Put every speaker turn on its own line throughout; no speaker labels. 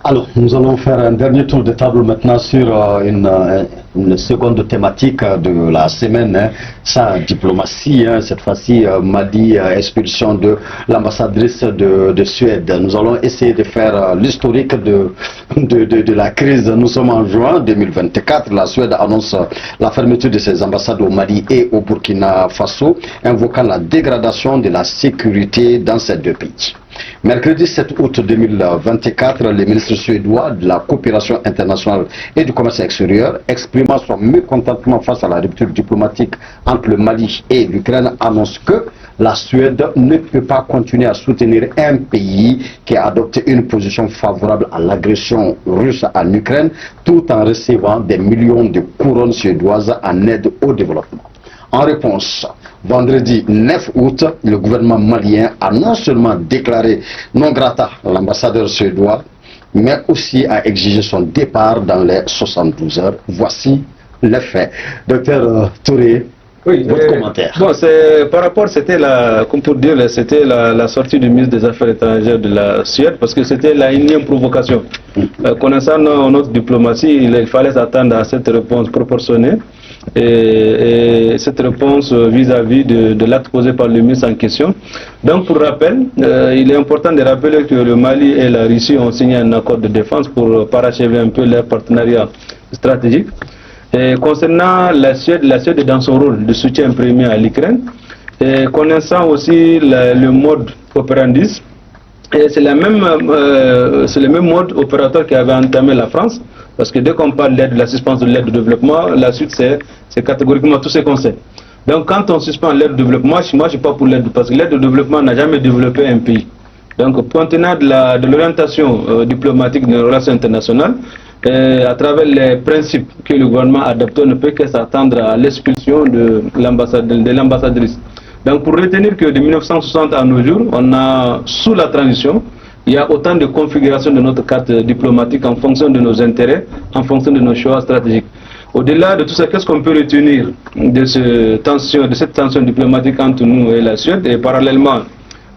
Alors, nous allons faire un dernier tour de table maintenant sur une seconde thématique de la semaine, hein, sa diplomatie. Hein, cette fois-ci, Mali, expulsion de l'ambassadrice de Suède. Nous allons essayer de faire l'historique de la crise. Nous sommes en juin 2024. La Suède annonce la fermeture de ses ambassades au Mali et au Burkina Faso, invoquant la dégradation de la sécurité dans ces deux pays. Mercredi 7 août 2024, le ministre suédois de la coopération internationale et du commerce extérieur, exprimant son mécontentement face à la rupture diplomatique entre le Mali et l'Ukraine, annonce que la Suède ne peut pas continuer à soutenir un pays qui a adopté une position favorable à l'agression russe en Ukraine, tout en recevant des millions de couronnes suédoises en aide au développement. En réponse, vendredi 9 août, le gouvernement malien a non seulement déclaré non grata l'ambassadeur suédois, mais aussi a exigé son départ dans les 72 heures. Voici les faits. Docteur Touré, oui, votre commentaire.
Bon, par rapport, c'était comme pour dire, c'était la sortie du ministre des Affaires étrangères de la Suède, parce que c'était la énième provocation. Connaissant notre diplomatie, il fallait s'attendre à cette réponse proportionnée. Et cette réponse vis-à-vis de l'acte posé par le ministre en question. Donc pour rappel, il est important de rappeler que le Mali et la Russie ont signé un accord de défense pour parachever un peu leur partenariat stratégique. Et concernant la Suède est dans son rôle de soutien premier à l'Ukraine. Et connaissant aussi le mode operandi, c'est le même mode opérateur qui avait entamé la France. Parce que dès qu'on parle d'aide, de la suspension de l'aide au développement, la suite c'est catégoriquement tout ce qu'on sait. Donc quand on suspend l'aide au développement, moi je ne suis pas pour l'aide, parce que l'aide au développement n'a jamais développé un pays. Donc point tenant de l'orientation diplomatique de nos relations internationales, à travers les principes que le gouvernement adopte, on ne peut que s'attendre à l'expulsion de l'ambassadrice. Donc pour retenir que de 1960 à nos jours, on a sous la transition, il y a autant de configurations de notre carte diplomatique en fonction de nos intérêts, en fonction de nos choix stratégiques. Au-delà de tout ça, qu'est-ce qu'on peut retenir de cette tension diplomatique entre nous et la Suède, et parallèlement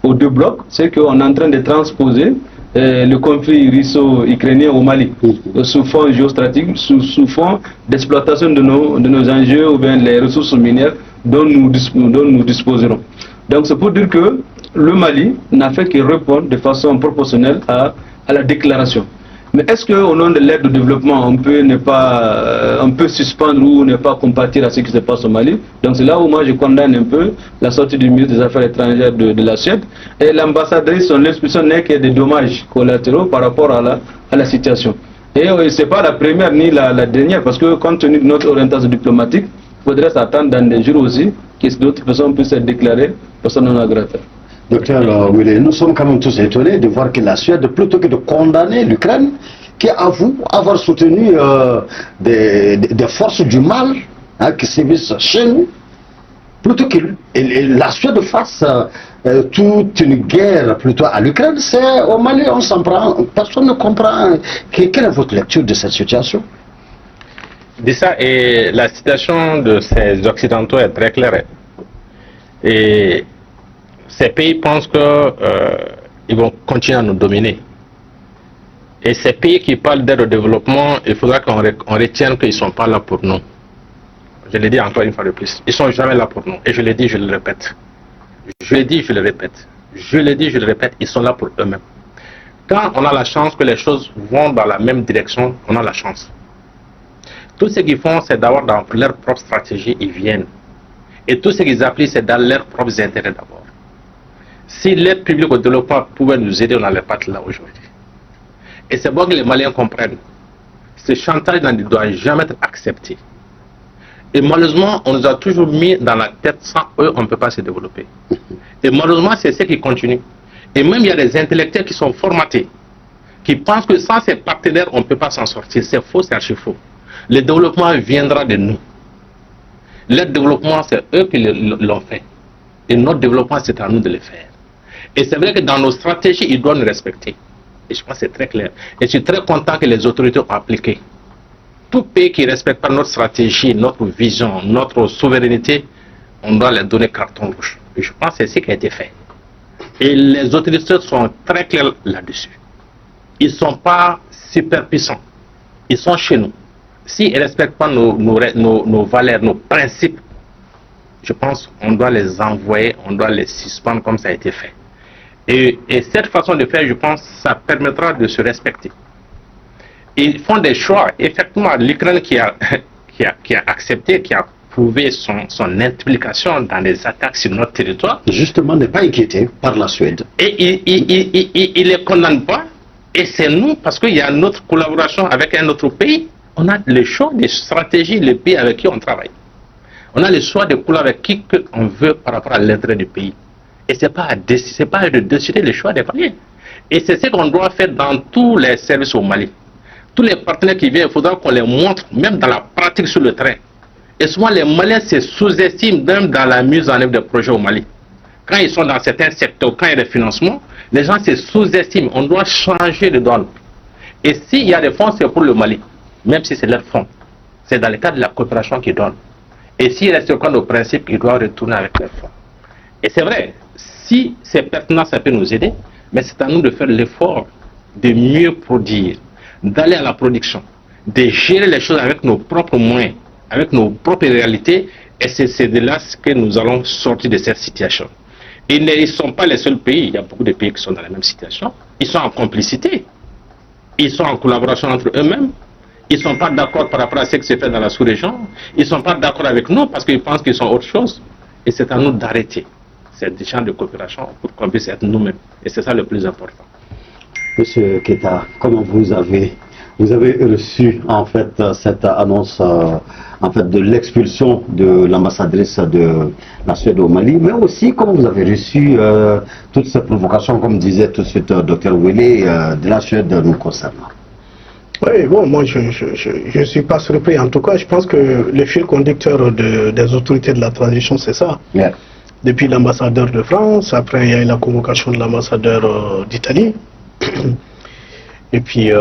aux deux blocs, c'est qu'on est en train de transposer le conflit russo-ukrainien au Mali, sous fond géostratégique, sous fond d'exploitation de nos enjeux ou bien les ressources minières dont nous disposerons. Donc c'est pour dire que le Mali n'a fait que répondre de façon proportionnelle à la déclaration. Mais est-ce qu'au nom de l'aide au développement, on peut suspendre ou ne pas compatir à ce qui se passe au Mali? Donc c'est là où moi je condamne un peu la sortie du ministre des Affaires étrangères de la Suède. Et l'ambassadrice, son expulsion n'est que des dommages collatéraux par rapport à la situation. Et ce n'est pas la première ni la dernière, parce que compte tenu de notre orientation diplomatique, il faudrait s'attendre dans des jours aussi que d'autres personnes puissent être déclarées personnes non grata.
Docteur Willy, nous sommes quand même tous étonnés de voir que la Suède, plutôt que de condamner l'Ukraine, qui avoue avoir soutenu des forces du mal qui sévissent chez nous, plutôt que la Suède fasse toute une guerre plutôt à l'Ukraine, c'est au Mali, on s'en prend, personne ne comprend. Quelle est votre lecture de cette situation?
De ça, et la situation de ces Occidentaux est très claire. Et ces pays pensent qu'ils vont continuer à nous dominer. Et ces pays qui parlent d'aide au développement, il faudra qu'on retienne qu'ils ne sont pas là pour nous. Je le dis encore une fois de plus. Ils ne sont jamais là pour nous. Et je le dis, je le répète. Je le dis, je le répète. Je le dis, je le répète. Ils sont là pour eux-mêmes. Quand on a la chance que les choses vont dans la même direction, on a la chance. Tout ce qu'ils font, c'est d'avoir dans leur propre stratégie, ils viennent. Et tout ce qu'ils appliquent, c'est dans leurs propres intérêts d'abord. Si l'aide publique au développement pouvait nous aider, on n'allait pas être là aujourd'hui. Et c'est bon que les Maliens comprennent. Ce chantage ne doit jamais être accepté. Et malheureusement, on nous a toujours mis dans la tête, sans eux, on ne peut pas se développer. Et malheureusement, c'est ce qui continue. Et même il y a des intellectuels qui sont formatés, qui pensent que sans ces partenaires, on ne peut pas s'en sortir. C'est faux, c'est archi faux. Le développement viendra de nous. Leur développement, c'est eux qui l'ont fait. Et notre développement, c'est à nous de le faire. Et c'est vrai que dans nos stratégies, ils doivent nous respecter. Et je pense que c'est très clair. Et je suis très content que les autorités ont appliqué. Tout pays qui ne respecte pas notre stratégie, notre vision, notre souveraineté, on doit leur donner carton rouge. Et je pense que c'est ce qui a été fait. Et les autorités sont très claires là-dessus. Ils ne sont pas super puissants. Ils sont chez nous. S'ils ne respectent pas nos valeurs, nos principes, je pense qu'on doit les envoyer, on doit les suspendre comme ça a été fait. Et cette façon de faire, je pense, ça permettra de se respecter. Ils font des choix. Effectivement, l'Ukraine qui a accepté, qui a prouvé son implication dans les attaques sur notre territoire.
Justement, n'est pas inquiété par la Suède.
Et il ne les condamne pas. Et c'est nous, parce qu'il y a notre collaboration avec un autre pays, on a le choix des stratégies, les pays avec qui on travaille. On a le choix de collaborer avec qui on veut par rapport à l'intérêt du pays. Et ce n'est pas de décider le choix des Maliens. Et c'est ce qu'on doit faire dans tous les services au Mali. Tous les partenaires qui viennent, il faudra qu'on les montre, même dans la pratique sur le terrain. Et souvent, les Maliens se sous-estiment même dans la mise en œuvre des projets au Mali. Quand ils sont dans certains secteurs, quand il y a des financements, les gens se sous-estiment. On doit changer de donne. Et s'il y a des fonds, c'est pour le Mali. Même si c'est leur fonds. C'est dans le cadre de la coopération qu'ils donnent. Et s'ils restent au nos principes, ils doivent retourner avec leurs fonds. Et c'est vrai, si c'est pertinent, ça peut nous aider, mais c'est à nous de faire l'effort de mieux produire, d'aller à la production, de gérer les choses avec nos propres moyens, avec nos propres réalités, et c'est de là que nous allons sortir de cette situation. Ils ne sont pas les seuls pays, il y a beaucoup de pays qui sont dans la même situation, ils sont en complicité, ils sont en collaboration entre eux-mêmes, ils ne sont pas d'accord par rapport à ce qui se fait dans la sous-région, ils ne sont pas d'accord avec nous parce qu'ils pensent qu'ils sont autre chose, et c'est à nous d'arrêter cette champ de coopération pour qu'on puisse être nous-mêmes, et c'est ça le plus important.
Monsieur Keita, comment vous avez reçu en fait cette annonce en fait de l'expulsion de l'ambassadrice de la Suède au Mali, mais aussi comment vous avez reçu toutes ces provocations, comme disait tout de suite Dr Wele, de la Suède nous concernant?
Oui, bon, moi je ne suis pas surpris. En tout cas, je pense que le fil conducteur des autorités de la transition, c'est ça.
Yeah.
Depuis l'ambassadeur de France, après il y a eu la convocation de l'ambassadeur d'Italie. Et puis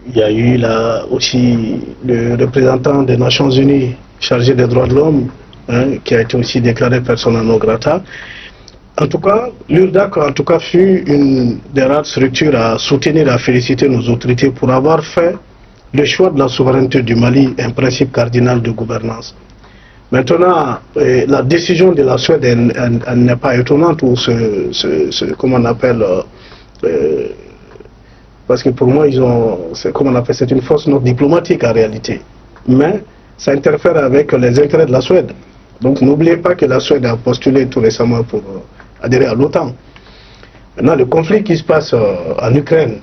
il y a eu là aussi le représentant des Nations Unies chargé des droits de l'homme, hein, qui a été aussi déclaré persona non grata. En tout cas, l'URDAC fut une des rares structures à soutenir et à féliciter nos autorités pour avoir fait le choix de la souveraineté du Mali, un principe cardinal de gouvernance. Maintenant, la décision de la Suède, elle n'est pas étonnante, ou comment on appelle, parce que pour moi, c'est une fausse note diplomatique en réalité. Mais ça interfère avec les intérêts de la Suède. Donc n'oubliez pas que la Suède a postulé tout récemment pour adhérer à l'OTAN. Maintenant, le conflit qui se passe en Ukraine,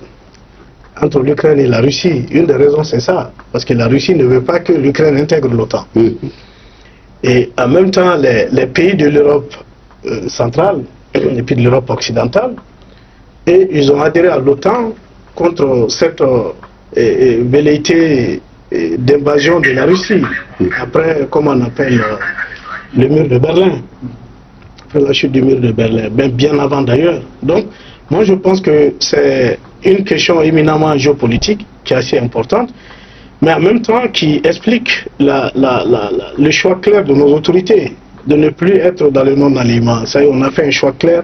entre l'Ukraine et la Russie, une des raisons c'est ça, parce que la Russie ne veut pas que l'Ukraine intègre l'OTAN. Et en même temps, les pays de l'Europe centrale et puis de l'Europe occidentale, et ils ont adhéré à l'OTAN contre cette velléité d'invasion de la Russie, après, comment on appelle, le mur de Berlin, après la chute du mur de Berlin, bien avant d'ailleurs. Donc, moi je pense que c'est une question éminemment géopolitique qui est assez importante, mais en même temps qui explique le choix clair de nos autorités, de ne plus être dans le non-alignement. Ça y est, on a fait un choix clair.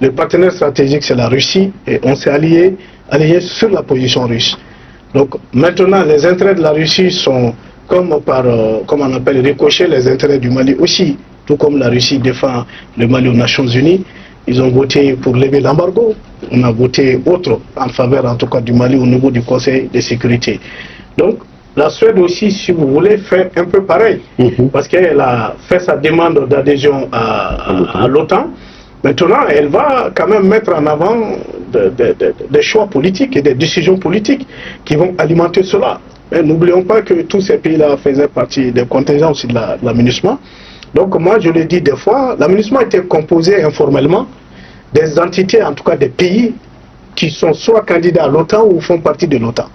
Le partenaire stratégique, c'est la Russie, et on s'est allié sur la position russe. Donc maintenant, les intérêts de la Russie sont comme on appelle, ricocher les intérêts du Mali aussi. Tout comme la Russie défend le Mali aux Nations Unies, ils ont voté pour lever l'embargo. On a voté autre en faveur, en tout cas, du Mali au niveau du Conseil de sécurité. Donc, la Suède aussi, si vous voulez, fait un peu pareil. Parce qu'elle a fait sa demande d'adhésion à l'OTAN. Maintenant, elle va quand même mettre en avant des choix politiques et des décisions politiques qui vont alimenter cela. Mais n'oublions pas que tous ces pays-là faisaient partie des contingents aussi de l'AMINUSMA. Donc moi, je le dis des fois, l'AMINUSMA était composé informellement des entités, en tout cas des pays, qui sont soit candidats à l'OTAN ou font partie de l'OTAN.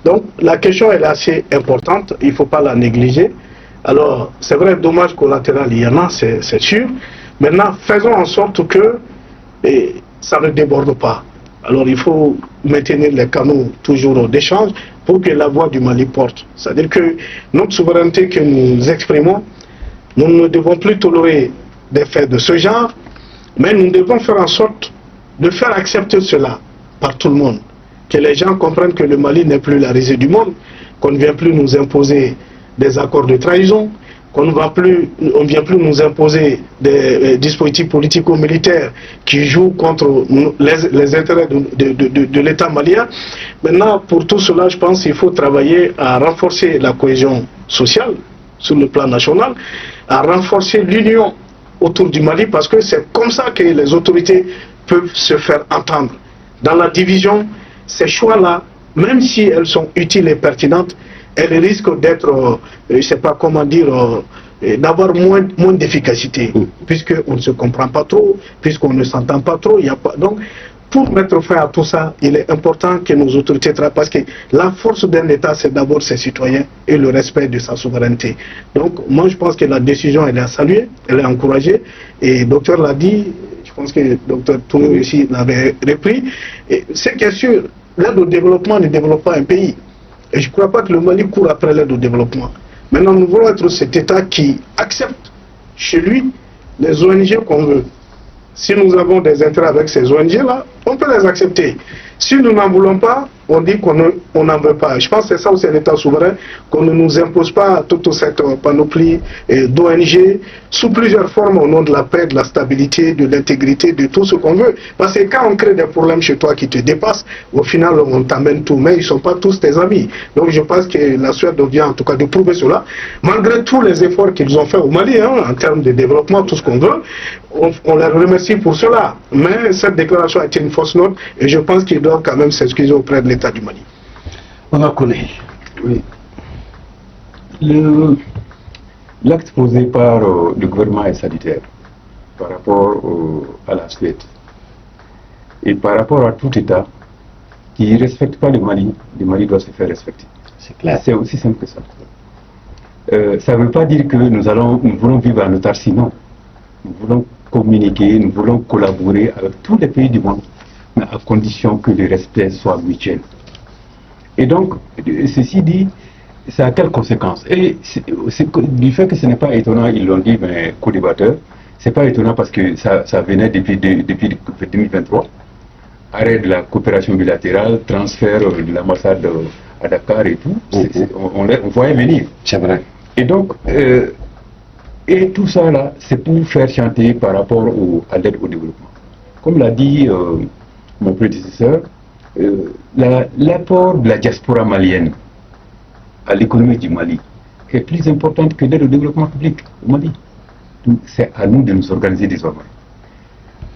Donc la question est assez importante, il ne faut pas la négliger. Alors, c'est vrai, dommage collatéral, il y en a, c'est sûr. Maintenant, faisons en sorte que ça ne déborde pas. Alors, il faut maintenir les canaux toujours d'échange pour que la voix du Mali porte. C'est-à-dire que notre souveraineté que nous exprimons, nous ne devons plus tolérer des faits de ce genre, mais nous devons faire en sorte de faire accepter cela par tout le monde. que les gens comprennent que le Mali n'est plus la risée du monde, qu'on ne vient plus nous imposer des accords de trahison, qu'on ne vient plus nous imposer des dispositifs politico-militaires qui jouent contre les intérêts de l'État malien. Maintenant, pour tout cela, je pense qu'il faut travailler à renforcer la cohésion sociale sur le plan national, à renforcer l'union autour du Mali, parce que c'est comme ça que les autorités peuvent se faire entendre. Dans la division, ces choix-là, même si elles sont utiles et pertinentes, elles risquent d'être, je ne sais pas comment dire, d'avoir moins d'efficacité, puisqu'on ne se comprend pas trop, puisqu'on ne s'entend pas trop. Il y a pas... Donc, pour mettre fin à tout ça, il est important que nos autorités travaillent, parce que la force d'un État, c'est d'abord ses citoyens et le respect de sa souveraineté. Donc, moi, je pense que la décision, elle est à saluer, elle est encouragée, et le docteur l'a dit, je pense que le docteur Touré aussi l'avait repris. C'est bien sûr, l'aide au développement ne développe pas un pays. Et je ne crois pas que le Mali court après l'aide au développement. Maintenant, nous voulons être cet État qui accepte chez lui les ONG qu'on veut. Si nous avons des intérêts avec ces ONG-là, on peut les accepter. Si nous n'en voulons pas, on dit qu'on n'en veut pas. Je pense que c'est ça aussi un État souverain, qu'on ne nous impose pas toute cette panoplie d'ONG sous plusieurs formes au nom de la paix, de la stabilité, de l'intégrité, de tout ce qu'on veut. Parce que quand on crée des problèmes chez toi qui te dépassent, au final on t'amène tout, mais ils ne sont pas tous tes amis. Donc je pense que la Suède vient en tout cas de prouver cela. Malgré tous les efforts qu'ils ont fait au Mali, en termes de développement, tout ce qu'on veut, on les remercie pour cela. Mais cette déclaration a été une fausse note et je pense qu'ils doivent quand même s'excuser auprès de l'État du Mali.
On a connu.
Oui. L'acte posé par le gouvernement est salutaire par rapport à la Suède. Et par rapport à tout État qui ne respecte pas le Mali doit se faire respecter.
C'est clair.
C'est aussi simple que ça. Ça ne veut pas dire que nous voulons vivre en autarcie, non. Nous voulons communiquer, nous voulons collaborer avec tous les pays du monde, mais à condition que le respect soit mutuel. Et donc, ceci dit, ça a quelles conséquences? Et du fait que ce n'est pas étonnant, ils l'ont dit, mais co-débatteur, c'est pas étonnant parce que ça venait depuis 2023. Arrêt de la coopération bilatérale, transfert de l'ambassade à Dakar et tout, on voyait venir.
C'est vrai.
Et donc, et tout ça là, c'est pour faire chanter par rapport à l'aide au développement. Comme l'a dit mon prédécesseur, l'apport de la diaspora malienne à l'économie du Mali est plus important que l'aide au développement public au Mali. C'est à nous de nous organiser désormais.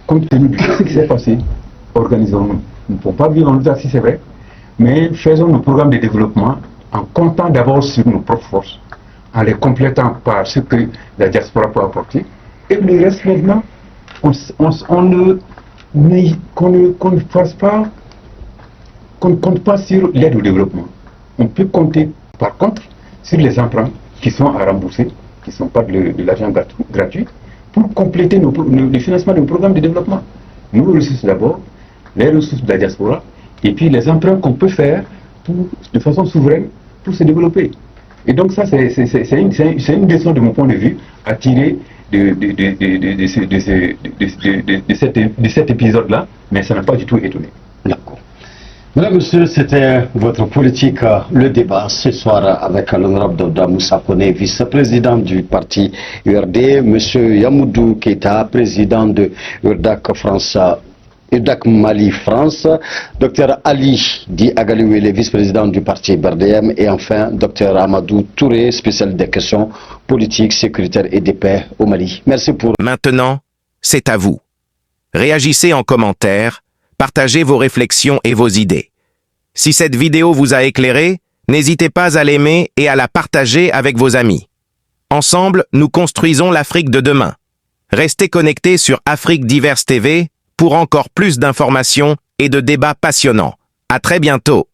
Compte tenu de ce qui s'est passé, organisons-nous. Nous ne pouvons pas vivre en autarcie, c'est vrai, mais faisons nos programmes de développement en comptant d'abord sur nos propres forces, en les complétant par ce que la diaspora peut apporter, et le reste maintenant, qu'on ne fasse pas, qu'on ne compte pas sur l'aide au développement. On peut compter par contre sur les emprunts qui sont à rembourser, qui ne sont pas de l'argent gratuit, pour compléter le financement de nos programmes de développement. Nos ressources d'abord, les ressources de la diaspora, et puis les emprunts qu'on peut faire de façon souveraine pour se développer. Et donc ça, c'est une leçon de mon point de vue à tirer de cet épisode-là, mais ça n'a pas du tout étonné.
D'accord. Mesdames, Messieurs, c'était votre politique, le débat ce soir avec l'honorable Daouda Moussa Koné, vice-président du parti URD, Monsieur Yamoudou Keita, président de URDAC France. URDAC Mali France, Dr Ali Di Agaliouele, vice-président du parti BRDM, et enfin Dr Amadou Touré, spécialiste des questions politiques, sécuritaires et de paix au Mali. Merci pour...
Maintenant, c'est à vous. Réagissez en commentaire, partagez vos réflexions et vos idées. Si cette vidéo vous a éclairé, n'hésitez pas à l'aimer et à la partager avec vos amis. Ensemble, nous construisons l'Afrique de demain. Restez connectés sur Afrique Diverse TV pour encore plus d'informations et de débats passionnants. À très bientôt.